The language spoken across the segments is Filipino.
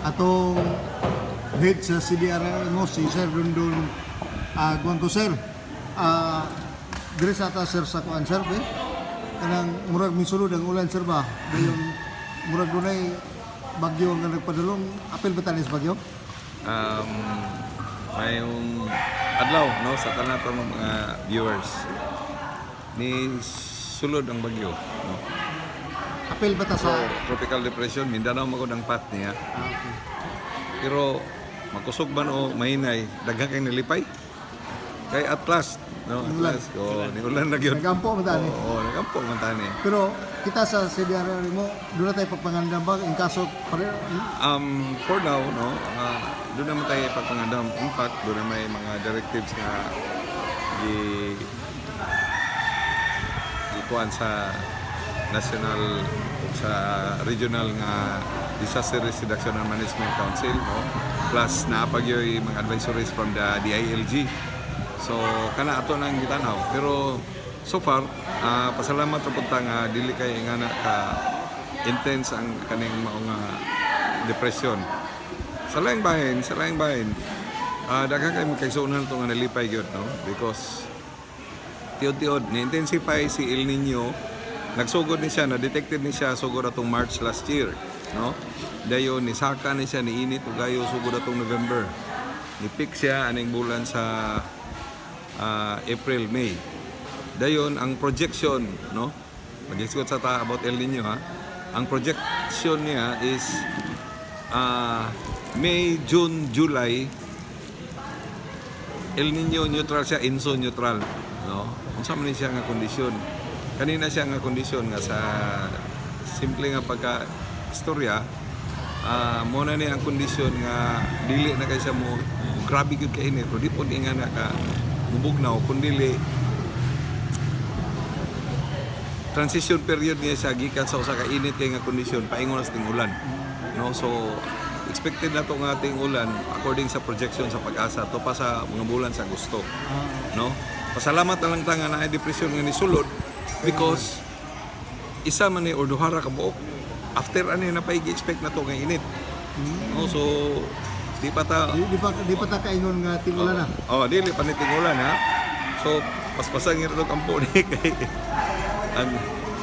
atong head sa CDR mo si Sir Dundun Guanto Sir. Dire sa ata sir sa kuan sir kanang murag misulod ang ulan sir ba dayon murag dunay bagyo nga nagpadulong apil batanis bagyo. Mayong adlaw no sa tanan to mga viewers ni sulod ang bagyo no. Apil bata So, sa tropical depression Mindanao magod ang path niya. okay. Pero makusog man o mahinay daghang kay nilipay. Kay at last no, at Ulan. last ni ulan na gyud. Nagampo man tani. Oo, nagampo man tani. Pero kita sa CDR mo doon na tayo pagpangandam ba in kaso For now, no, doon naman tayo pagpangandam. In fact, doon na may mga directives na ikuan sa national sa regional nga Disaster Risk Reduction and Management Council, no? Plus naapagyoy mga advisories from the DILG. So kana ato nang gitanaw. Pero so far, pasalamat ra pud ta nga dili kay nga na ka intense ang kaning mao nga depression. Sa laing bahin, daghan kay magkaigsuonan to nga nalipay gyud no because tiod-tiod ni-intensify si El Nino. Nagsugod ni siya, na-detected ni siya sugod atong March last year, no? Dayon ni saka ni siya ni init ug gayo sugod atong November. Ni peak siya aning bulan sa April, May. Dayon ang projection, no? Mag-discuss sa ta about El Nino ha. Ang projection niya is May, June, July El Nino neutral siya, Enso neutral, no? Unsa man ni siya nga kondisyon? Kanina siya nga kondisyon nga sa simple nga pagka istorya, mo na ni ang kondisyon nga dili na kay siya mo grabe gyud kay init, di pud nga na ka mubugnaw kundi transition period niya sa gikan sa usa ka init kay nga kondisyon paingon sa ting ulan, no? So expected na to nga ating ulan according sa projection sa Pag-asa to pa sa mga bulan sa Agosto, no? Pasalamat na lang ta nga naay depression nga ni sulod because isa man ni or duha ra ka buok after ani na pa i-expect na to nga init, no? So di pa ta kaingon nga tingulan na. Dili pa ni tingulan ha. So paspasan gyud ro kampo ni kay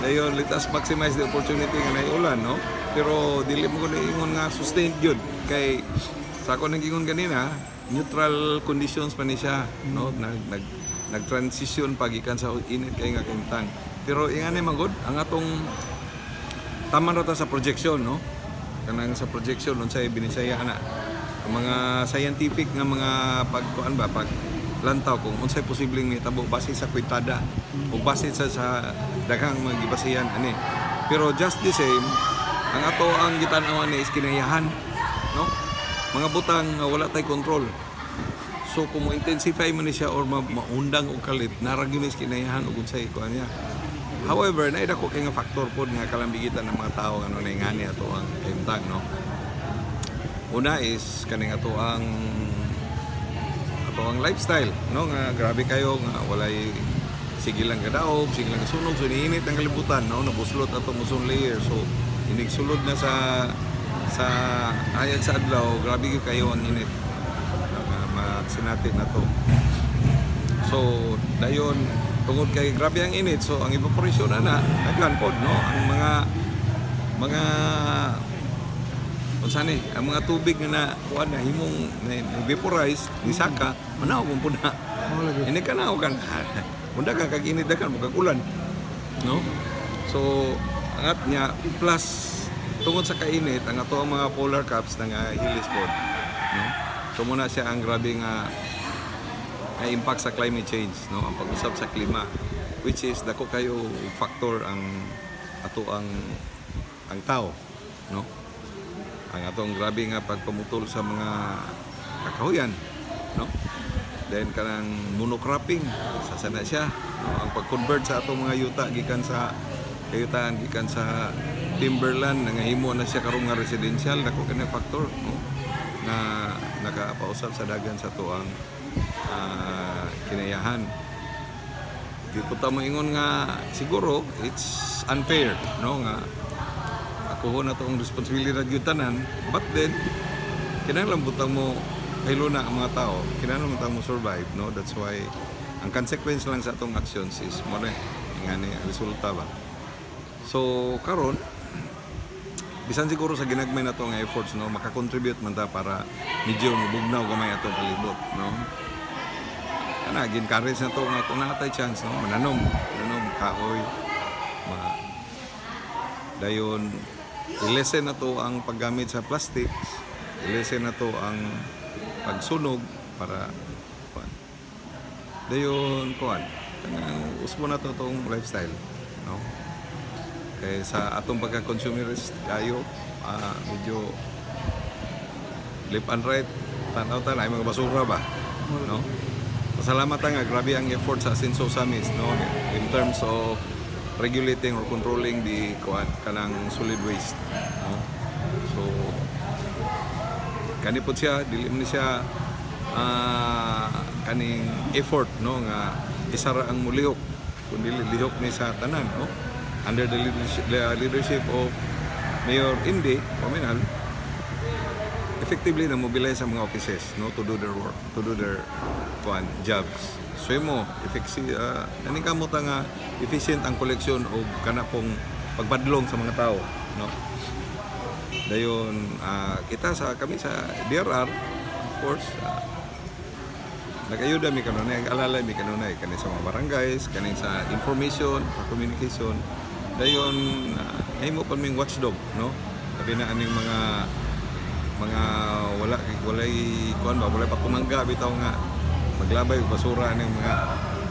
dayon let us maximize the opportunity nga naiulan, no? Pero dili mo ko ingon nga sustained gyud kay sa ako nang ingon kanina neutral conditions pa ni siya, no? Nag-transition pagikan sa init kay nga kintang. Pero ingani magod ang atong taman ra ta sa projection, no? Kanang sa projection unsay binisaya na ang mga scientific nga mga pagkuan ba paglantaw kung unsay posibleng hitabo base sa kwitada o base sa daghang magibasihan ani. Pero just the same ang ato ang gitan-awan ni is kinayahan, no? Mga butang nga wala tay control. So kung mo-intensify mo ni siya or maundang o kalit, naragin is kinayahan o unsay kuan niya. However, naida ko kay nga factor pod nga kalambigitan ng mga tao ano na ngani ato ang kintang, no? Una is kaning ato ang lifestyle, no? Nga grabe kayo nga walay sigilang kadaog, sigilang sunog, so niinit ang kalibutan, no? Nabuslot ato ozone layer. So inigsulod na sa ayat sa adlaw, grabe kayo ang init. Sinatin na to. So dayon tungod kay grabe ang init, so ang evaporation na naglan pod, no? Ang mga unsa ni ang mga tubig na kuan na himong na vaporize ni saka manaw kung puna. Ini kana kan unda ka kag init dakan kag ulan, no? So angat niya plus tungod sa kainit ang ato ang mga polar caps nga hilis pod, no? So muna siya ang grabe nga impact sa climate change, no? Ang pag-usap sa klima, which is dako kayo factor ang ato ang tao, no? Ang atong grabe nga pagpamutol sa mga kakahuyan, no? Then kanang monocropping sasana siya, no? Ang pag-convert sa atong mga yuta gikan sa kayutan gikan sa timberland nga himo na siya karong nga residential, dako kani factor, no? Na nakapausap sa dagan sa tuang kinayahan. Di ko ta moingon nga siguro it's unfair, no? Nga ako na to ang responsibility na gyud tanan, but then kinahanglan butang mo hilo na ang mga tao, kinahanglan butang mo survive, no? That's why ang consequence lang sa atong actions is mo na nga ni resulta ba. So karon bisan siguro sa ginagmay na to nga efforts, no, makakontribute man ta para medyo mabugnaw gamay atong palibot, no. Kana gin-encourage na to nga kung natay chance, no, mananom kahoy, dayon ilesen na to ang paggamit sa plastics, ilesen na to ang pagsunog para dayon kuan kanang usbo na to tong lifestyle, no. Kaya sa atong pagka-consumerist kayo, medyo left and right, tanaw ay mga basura ba, no? Pasalamat nga, grabe ang effort sa Asinso Samis, no? In terms of regulating or controlling the kanang solid waste, no? So, kanipot siya, dili man siya kaning effort, no? Nga isara ang mulihok, kundi lihok ni sa tanan, no? Under the leadership of Mayor Indy Paminal, effectively na mobilize ang mga offices, no, to do their work, to do their jobs. So mo effective naning kamot nga efficient ang koleksyon og kana pong pagpadlong sa mga tao, no. Dayon kita sa kami sa DRR, of course, nag-ayuda mi kanunay, alalay mi kanunay kani sa mga barangays, kani sa information, sa communication. Dayon nahimo pa ming watchdog, no. Sabi na aning mga walay kuan ba, walay patumangga bitaw nga maglabay og basura aning mga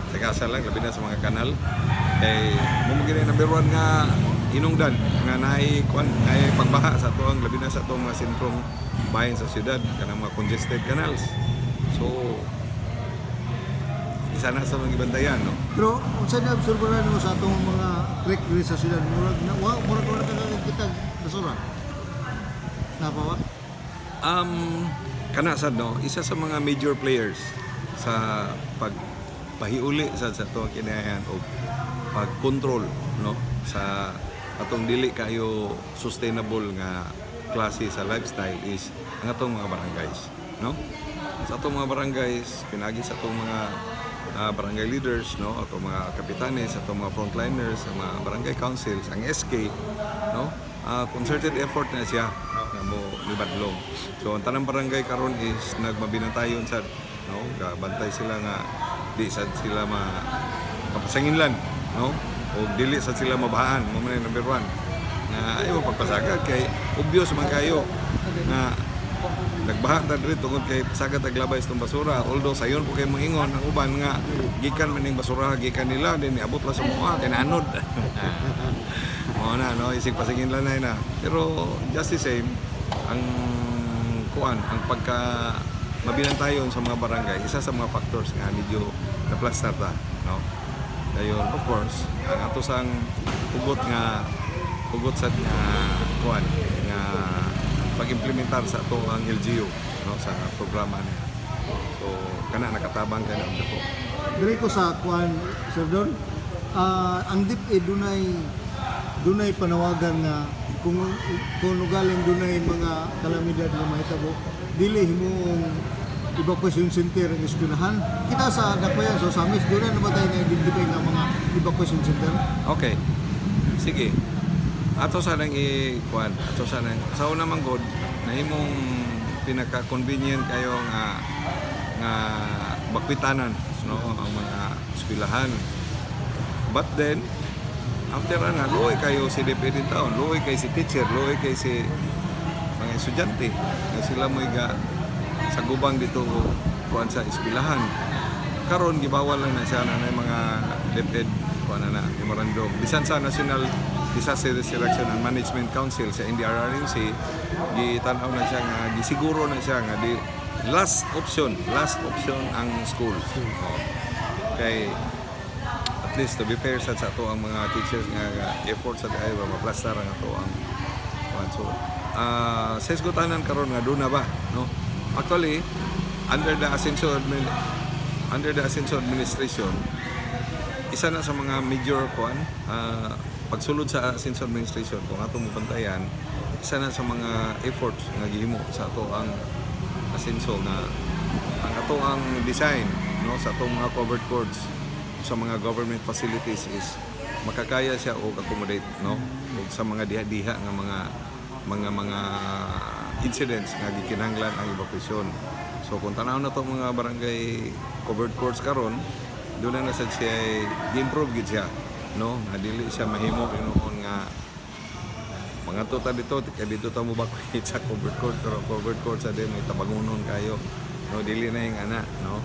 sagasa lang, labi na sa mga kanal. Kay mo magini number 1 nga hinungdan nga naay kuan ay pagbaha sa tuang labi na sa tuong mga sentrong bahin sa syudad kanang mga congested canals. So isa na sa mga ibantayan, no. Pero unsa na obserbahan mo sa atong mga trek diri sa syudad, murag wala ka kita basura. Napawa? Kana sad, no, isa sa mga major players sa pagpahiuli sa tuang kinayan o pag-control, no, sa atong dili kayo sustainable nga klase sa lifestyle is ang atong mga barangays, no. Sa atong mga barangays, pinagi sa atong mga barangay leaders, no, atong mga kapitanes, atong mga frontliners, sa mga barangay councils, ang SK, no, concerted effort na siya na mo libadlong. So ang tanang barangay karon is nagmabinantayon sa, no, bantay sila nga di sad sila mapasanginlan, no, o dili sad sila mabahaan, mo man number 1 nga ayo pagpasagad kay obvious man kayo nga nagbaha ta diri tungod kay pasagad taglabay sa basura, although sayon po kay moingon ang uban nga gikan man ning basura gikan nila din niabot la sa mga kay naanod. Mo na, no, isig pasagin lanay na, pero just the same ang kuan ang pagka mabinantayon sa mga barangay isa sa mga factors nga medyo na-plaster ta, no. Dayon of course ang ato sang hugot sa kuan nga pag-implementar sa ato ang LGU, no, sa programa niya. So kana nakatabang kay na ko. Diri ko sa kuan Sir Don, ang DepEd dunay panawagan nga kung galing dunay mga kalamidad nga mahitabo, dili himong evacuation center ang eskwelahan. Kita sa Dakbayan, so Samis, doon na ba tayo na-identify ng mga evacuation center? Okay. Sige. Ato sanang i-kuan, ato sanang sa una man god nahimong pinaka-convenient kayo nga bakwitanan, no, ang mga eskwelahan. But then after na luoy kayo si DepEd taon, luoy kay si teacher, luoy kay si mga estudyante nga sila mo sa gubang dito kuan sa eskwelahan. Karon gibawal lang na siya na mga DepEd kuan na memorandum bisan sa National Disaster Reduction and Management Council sa NDRRMC, gitanaw na siya nga gisiguro na siya nga di last option ang school. Kay at least to be fair sa ato ang mga teachers nga effort sa dai ba maplastar ang ato ang so sa isgotanan karon nga duna ba, no. Actually under the Asinso administration, isa na sa mga major pagsulod sa Asinso administration kung atong mabantayan isa na sa mga efforts nga gihimo sa ato ang asenso na ang ato ang design no sa atong mga covered courts sa mga government facilities is makakaya siya og accommodate no ug sa mga diha-diha nga mga incidents nga gikinahanglan ang evacuation. So kung tanaw na to mga barangay covered courts karon, doon na sad siya gi-improve gid siya no nga dili siya mahimo noon nga mga tuta dito kay dito ta mo bakwit sa covered court pero covered court sa may tabangunon kayo no dili na yung ana no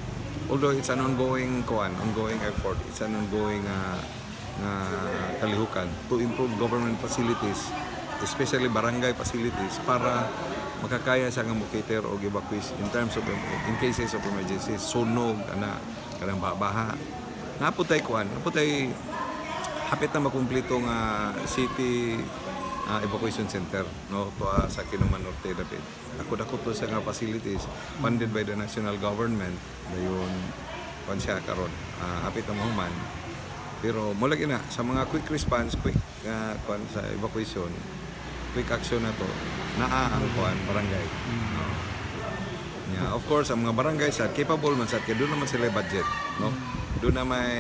although it's an ongoing effort, it's an ongoing kalihukan to improve government facilities, especially barangay facilities para makakaya siya nga mo-cater o evacuate in terms of in cases of emergency, sunog ana kanang baha naputay hapit na makumpleto nga city evacuation center no to sa Kinuman Norte David. Ako to sa nga facilities funded by the national government dayon kon siya karon hapit na mahuman. Pero mo lagi na sa mga quick response, quick kon sa evacuation, quick action na to naa ang kuan barangay. No? Yeah, of course ang mga barangay sa capable man sa kay doon naman sila budget, no? Doon na may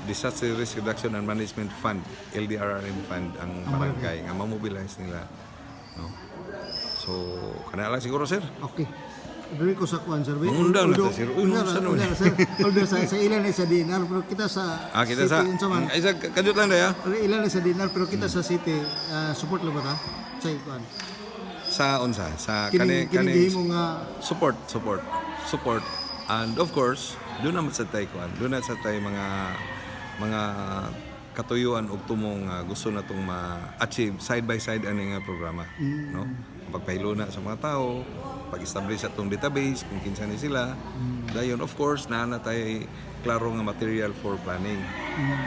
Disaster Risk Reduction and Management Fund, LDRRM Fund ang barangay nga mamobilize nila, no? So kana lang siguro sir. Okay. Dili ko sa kuan sir. Undang na ta, sir. Sir. Although sa ilan sa dinar pero kita sa Kita sa isa kadut lang daya. Ilan sa dinar pero kita sa city support lang ba ta? Sa kuan. Sa unsa sa Kini mo nga support and of course doon naman sa tay kuan doon na sa tay mga katuyuan og tumong gusto na tong ma-achieve side by side ani nga programa no pagpahiluna sa mga tao pag-establish atong database kung kinsa ni sila dayon of course natay klaro nga material for planning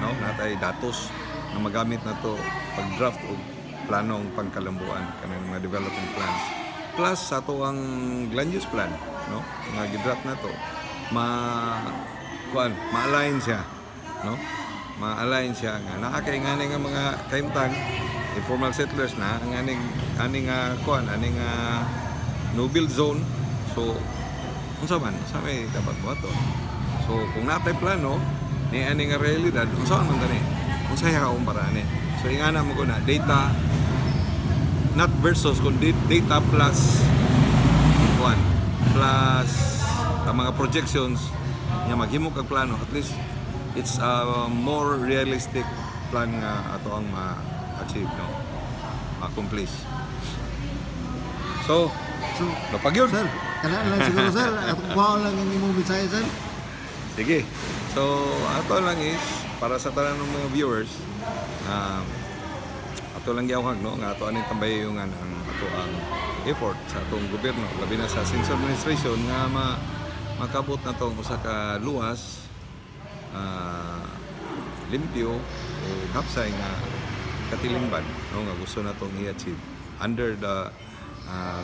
no natay datos na magamit na to pag-draft og planong pangkalambuan kanang mga development plans plus sa to ang land use plan no nga gidraft na to ma-align siya no ma-align siya nga nakakay ngani nga mga kaimtang informal settlers na ang aning no build zone so unsa may dapat mo to so kung natay plano ni aning nga realidad unsa man tani unsa yaong parane so ingana mo ko na data not versus kundi data plus ang mga projections nga maghimo kag plano at least it's a more realistic plan nga ato ang ma-achieve no accomplish so napag yun sir. Kana lang siguro sir. At kuha lang yung imong mensahe sir. sige so ato lang is para sa tanan ng mga viewers ato lang gyawhag no nga ato aning tambay yung ang ato ang effort sa atong gobyerno labi na sa Sense Administration nga makabot na tong usa ka luwas limpyo o hapsay nga katilingban no nga gusto na tong i-achieve under the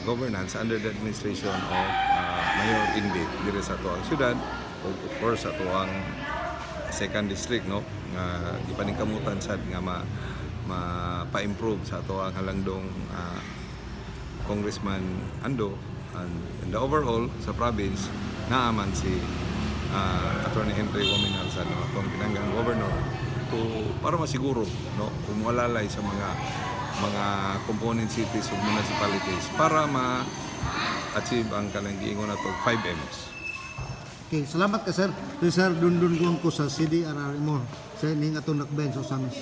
governance under the administration of Mayor Indi dire sa ato ang syudad o of course ato ang second district no nga gipaningkamutan sad nga pa-improve sa ato ang halangdong Congressman Ando and the overall sa province naaman si Attorney Henry Wominal sa no atong pinanggang governor to para masiguro no umualalay sa mga component cities ug municipalities para ma-achieve ang kanang giingon nato 5Ms. Okay, salamat ka sir. Sir Dundun ko sa CDRRM sa ning atong nakben sa Samis.